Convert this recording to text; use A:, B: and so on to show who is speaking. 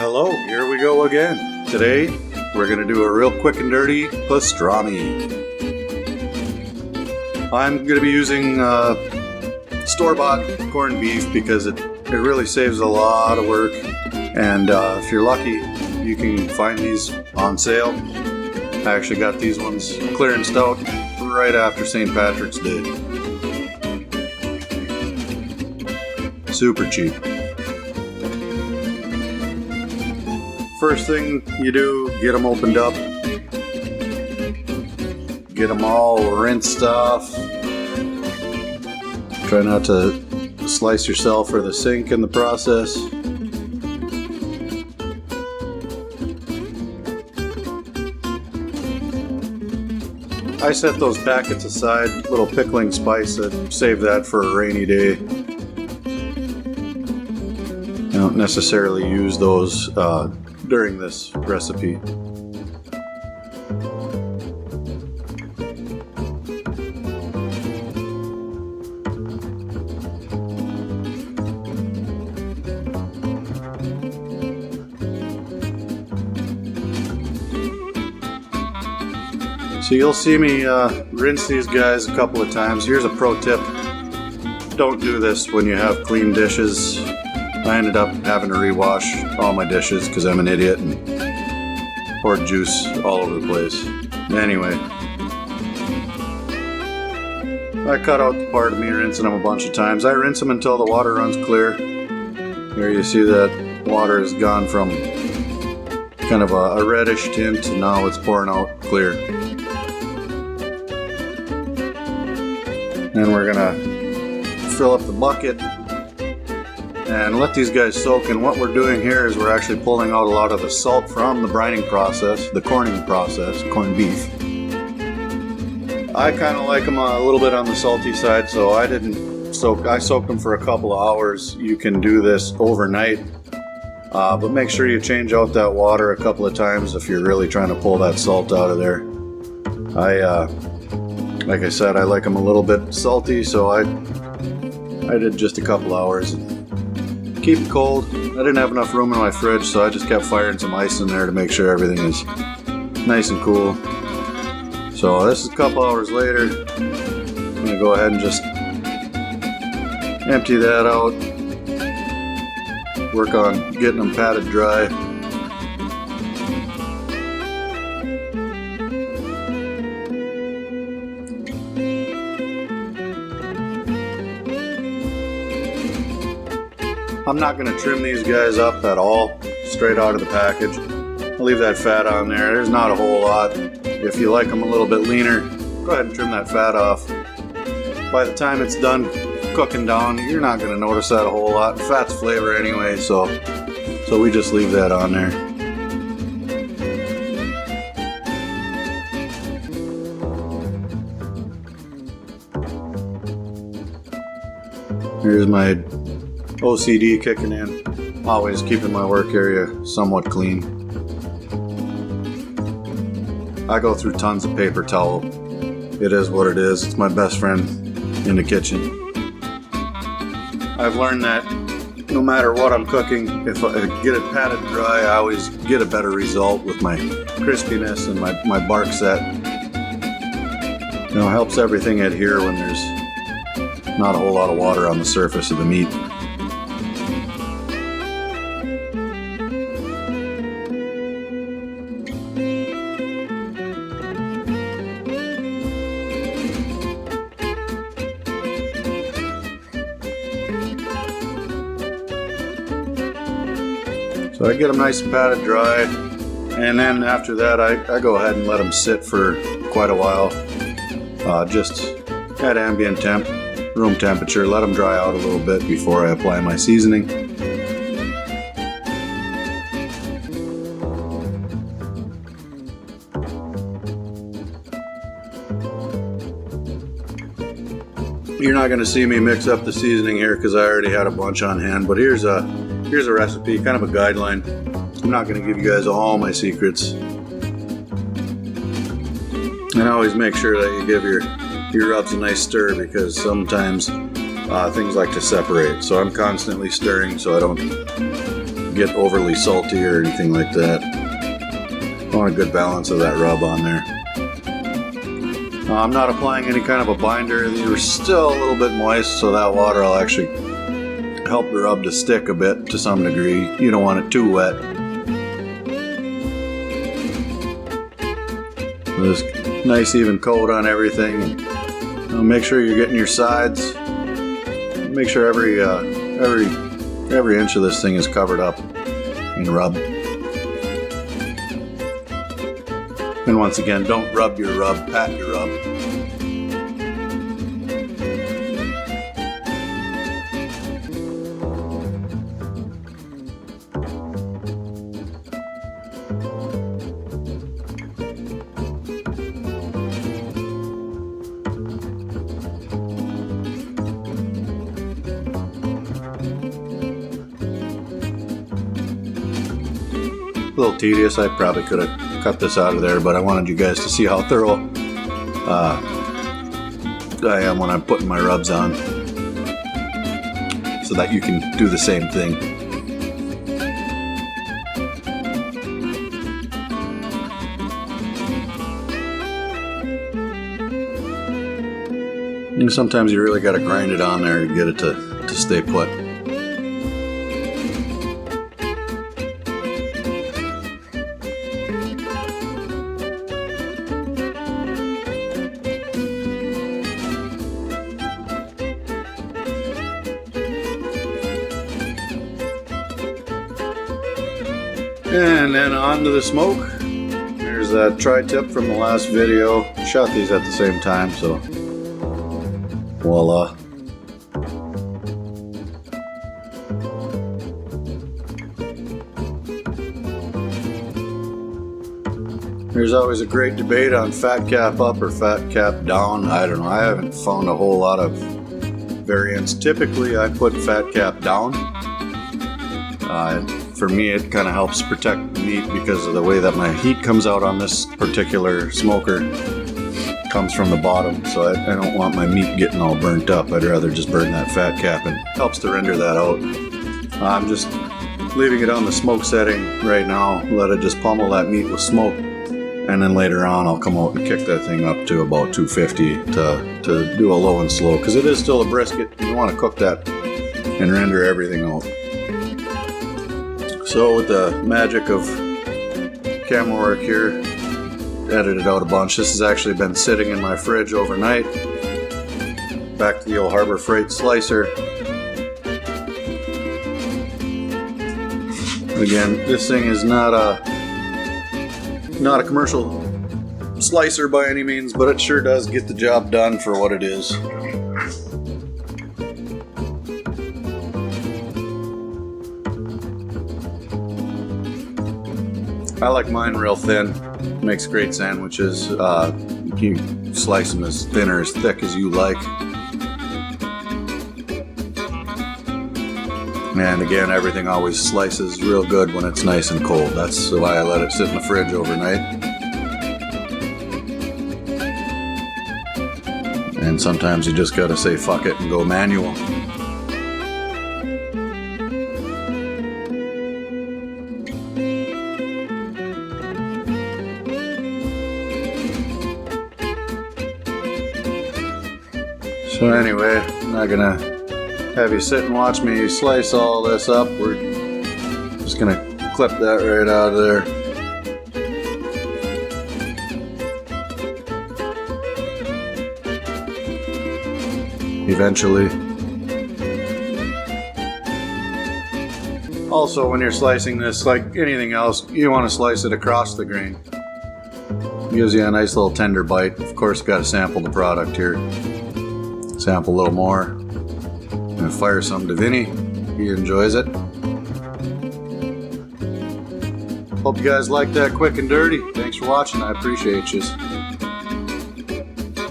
A: Hello, here we go again. Today, we're going to do a real quick and dirty pastrami. I'm going to be using store-bought corned beef because it really saves a lot of work. And if you're lucky, you can find these on sale. I actually got these ones clearanced out right after St. Patrick's Day. Super cheap. First thing you do, get them opened up. Get them all rinsed off. Try not to slice yourself or the sink in the process. I set those packets aside, little pickling spice, and save that for a rainy day. I don't necessarily use those during this recipe. So you'll see me rinse these guys a couple of times. Here's a pro tip. Don't do this when you have clean dishes. I ended up having to rewash all my dishes because I'm an idiot and poured juice all over the place. Anyway, I cut out the part of me rinsing them a bunch of times. I rinse them until the water runs clear. Here you see that water has gone from kind of a reddish tint and now it's pouring out clear. And we're gonna fill up the bucket and let these guys soak. And what we're doing here is we're actually pulling out a lot of the salt from the brining process, the corning process, corned beef. I kind of like them a little bit on the salty side, so I soaked them for a couple of hours. You can do this overnight, but make sure you change out that water a couple of times if you're really trying to pull that salt out of there. Like I said, I like them a little bit salty, so I did just a couple hours. Keep it cold. I didn't have enough room in my fridge, so I just kept firing some ice in there to make sure everything is nice and cool. So this is a couple hours later. I'm going to go ahead and just empty that out. Work on getting them patted dry. I'm not going to trim these guys up at all, straight out of the package. I'll leave that fat on there. There's not a whole lot. If you like them a little bit leaner, go ahead and trim that fat off. By the time it's done cooking down, you're not going to notice that a whole lot. Fat's flavor anyway, so we just leave that on there. Here's my OCD kicking in, always keeping my work area somewhat clean. I go through tons of paper towel. It is what it is. It's my best friend in the kitchen. I've learned that no matter what I'm cooking, if I get it patted dry, I always get a better result with my crispiness and my bark set. You know, it helps everything adhere when there's not a whole lot of water on the surface of the meat. So I get them nice and patted dry, and then after that I go ahead and let them sit for quite a while, just at ambient temp, room temperature. Let them dry out a little bit before I apply my seasoning. You're not going to see me mix up the seasoning here because I already had a bunch on hand, but here's a recipe, kind of a guideline. I'm not going to give you guys all my secrets. And always make sure that you give your rubs a nice stir, because sometimes things like to separate. So I'm constantly stirring so I don't get overly salty or anything like that. I want a good balance of that rub on there. I'm not applying any kind of a binder. These are still a little bit moist, so that water will actually help the rub to stick a bit to some degree. You don't want it too wet. This nice even coat on everything. Make sure you're getting your sides. Make sure every inch of this thing is covered up in rub. And once again, don't rub your rub, pat your rub. A little tedious. I probably could have cut this out of there, but I wanted you guys to see how thorough I am when I'm putting my rubs on, so that you can do the same thing. And sometimes you really got to grind it on there to get it to stay put. And then on to the smoke. There's that tri-tip from the last video. Shot these at the same time, so voila. There's always a great debate on fat cap up or fat cap down. I don't know. I haven't found a whole lot of variants. Typically, I put fat cap down. For me, it kind of helps protect the meat because of the way that my heat comes out on this particular smoker. It comes from the bottom, so I don't want my meat getting all burnt up. I'd rather just burn that fat cap, and it helps to render that out. I'm just leaving it on the smoke setting right now. Let it just pummel that meat with smoke, and then later on I'll come out and kick that thing up to about 250 to do a low and slow, because it is still a brisket. You want to cook that and render everything out. So with the magic of camera work here, edited out a bunch. This has actually been sitting in my fridge overnight. Back to the old Harbor Freight slicer. Again, this thing is not a commercial slicer by any means, but it sure does get the job done for what it is. I like mine real thin. Makes great sandwiches. You can slice them as thin or as thick as you like. And again, everything always slices real good when it's nice and cold. That's why I let it sit in the fridge overnight. And sometimes you just gotta say fuck it and go manual. So anyway, I'm not gonna have you sit and watch me slice all this up. We're just gonna clip that right out of there. Eventually. Also, when you're slicing this, like anything else, you want to slice it across the grain. Gives you a nice little tender bite. Of course, got to sample the product here. Sample a little more. And fire some to Vinny. He enjoys it. Hope you guys like that quick and dirty. Thanks for watching. I appreciate you.